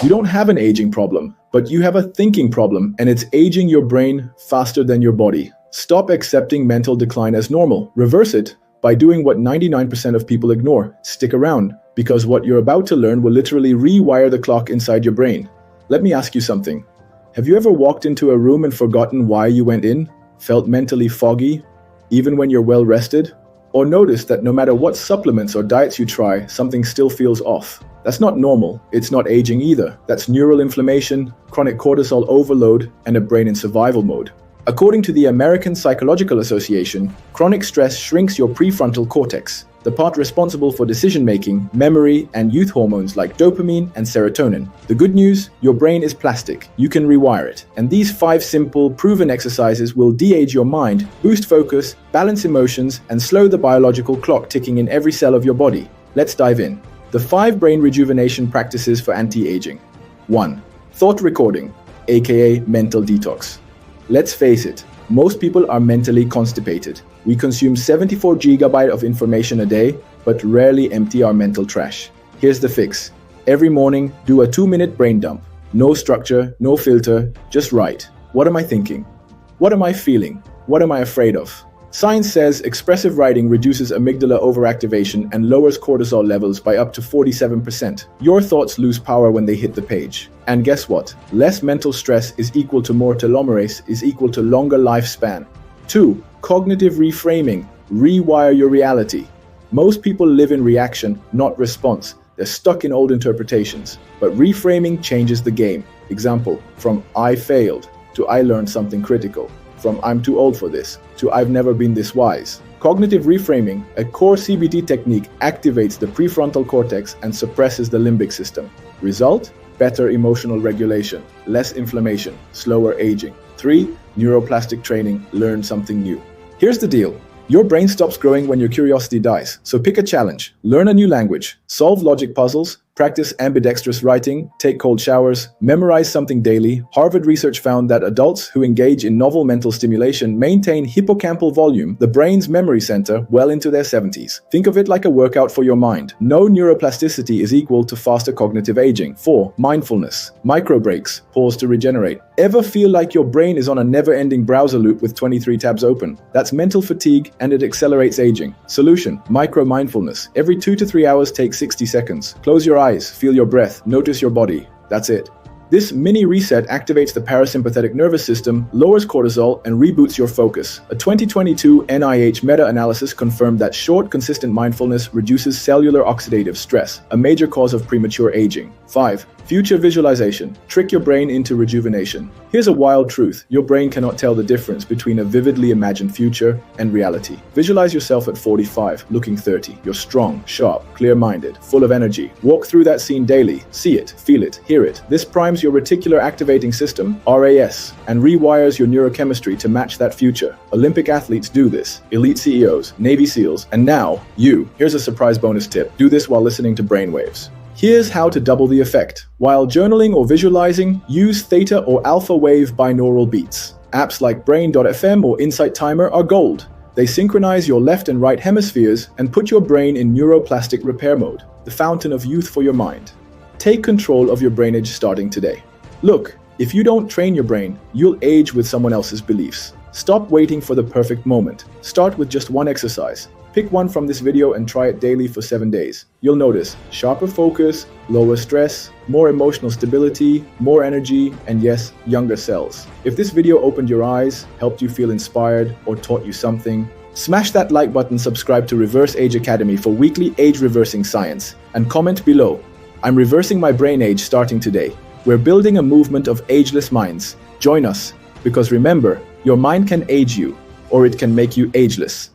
You don't have an aging problem, but you have a thinking problem, and it's aging your brain faster than your body. Stop accepting mental decline as normal. Reverse it by doing what 99% of people ignore. Stick around, because what you're about to learn will literally rewire the clock inside your brain. Let me ask you something. Have you ever walked into a room and forgotten why you went in? Felt mentally foggy, even when you're well rested? Or noticed that no matter what supplements or diets you try, something still feels off? That's not normal. It's not aging either. That's neural inflammation, chronic cortisol overload, and a brain in survival mode. According to the American Psychological Association, chronic stress shrinks your prefrontal cortex, the part responsible for decision-making, memory, and youth hormones like dopamine and serotonin. The good news? Your brain is plastic. You can rewire it. And these 5 simple, proven exercises will de-age your mind, boost focus, balance emotions, and slow the biological clock ticking in every cell of your body. Let's dive in. The 5 brain rejuvenation practices for anti-aging. 1. Thought recording, aka mental detox. Let's face it, most people are mentally constipated. We consume 74 GB of information a day, but rarely empty our mental trash. Here's the fix. Every morning, do a 2-minute brain dump. No structure, no filter, just write. What am I thinking? What am I feeling? What am I afraid of? Science says expressive writing reduces amygdala overactivation and lowers cortisol levels by up to 47%. Your thoughts lose power when they hit the page. And guess what? Less mental stress is equal to more telomerase is equal to longer lifespan. 2. Cognitive reframing. Rewire your reality. Most people live in reaction, not response. They're stuck in old interpretations. But reframing changes the game. Example, from I failed to I learned something critical. From I'm too old for this to I've never been this wise. Cognitive reframing, a core CBT technique, activates the prefrontal cortex and suppresses the limbic system. Result? Better emotional regulation, less inflammation, slower aging. 3. Neuroplastic training, learn something new. Here's the deal. Your brain stops growing when your curiosity dies. So pick a challenge. Learn a new language. Solve logic puzzles. Practice ambidextrous writing, take cold showers, memorize something daily. Harvard research found that adults who engage in novel mental stimulation maintain hippocampal volume, the brain's memory center, well into their 70s. Think of it like a workout for your mind. No neuroplasticity is equal to faster cognitive aging. 4. Mindfulness. Micro breaks. Pause to regenerate. Ever feel like your brain is on a never-ending browser loop with 23 tabs open? That's mental fatigue, and it accelerates aging. Solution: micro mindfulness. Every 2 to 3 hours, take 60 seconds. Close your eyes, feel your breath, notice your body. That's it. This mini reset activates the parasympathetic nervous system, lowers cortisol, and reboots your focus. A 2022 NIH meta-analysis confirmed that short, consistent mindfulness reduces cellular oxidative stress, a major cause of premature aging. 5. Future visualization. Trick your brain into rejuvenation. Here's a wild truth. Your brain cannot tell the difference between a vividly imagined future and reality. Visualize yourself at 45, looking 30. You're strong, sharp, clear-minded, full of energy. Walk through that scene daily. See it, feel it, hear it. This primes your reticular activating system, RAS, and rewires your neurochemistry to match that future. Olympic athletes do this. Elite CEOs, Navy SEALs, and now, you. Here's a surprise bonus tip. Do this while listening to brainwaves. Here's how to double the effect. While journaling or visualizing, use theta or alpha wave binaural beats. Apps like Brain.fm or Insight Timer are gold. They synchronize your left and right hemispheres and put your brain in neuroplastic repair mode, the fountain of youth for your mind. Take control of your brainage starting today. Look, if you don't train your brain, you'll age with someone else's beliefs. Stop waiting for the perfect moment. Start with just one exercise. Pick one from this video and try it daily for 7 days. You'll notice sharper focus, lower stress, more emotional stability, more energy, and yes, younger cells. If this video opened your eyes, helped you feel inspired, or taught you something, smash that like button, subscribe to Reverse Age Academy for weekly age-reversing science, and comment below. I'm reversing my brain age starting today. We're building a movement of ageless minds. Join us, because remember, your mind can age you, or it can make you ageless.